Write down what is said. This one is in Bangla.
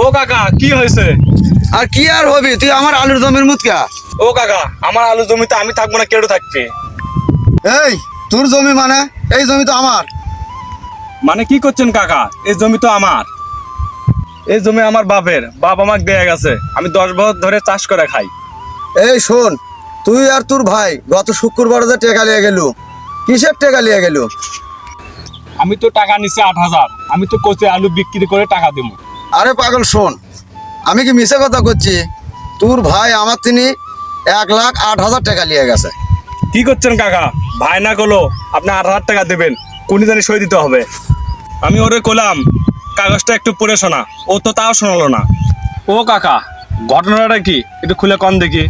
ও কাকা কি হয়েছে? আর কি আর হবি, তুই আমার আলুর জমির মুতকা। ও কাকা আমার আলু জমিতে আমি থাকবো না, কেউ থাকবে? এই তোর জমি মানে? এই জমি তো আমার। মানে কি করছেন কাকা? এই জমি তো আমার। এই জমি আমার বাপের, বাপ আমাকে দেয়া গেছে। আমি 10 বছর ধরে চাষ করে খাই। এই শোন, তুই আর তোর ভাই গত শুক্রবার যে টেকা লিয়ে গেল, কিসের টেকা লিয়ে গেল? আমি তো টাকা নিছি 8,000। আমি তো কোচে আলু বিক্রি করে টাকা দেবো। আরে পাগল শোন, আমি কি মিছে কথা করছি? তোর ভাই আমার তিনি 1,08,000 টাকা লিয়ে গেছে। কি করছেন কাকা? ভাই না করলো আপনি 8,000 টাকা দেবেন, কোনি জানি সই দিতে হবে। আমি ওরে কলাম কাগজটা একটু পড়ে শোনা, ও তো তাও শোনালো না। ও কাকা ঘটনাটা কি একটু খুলে কন দেখি।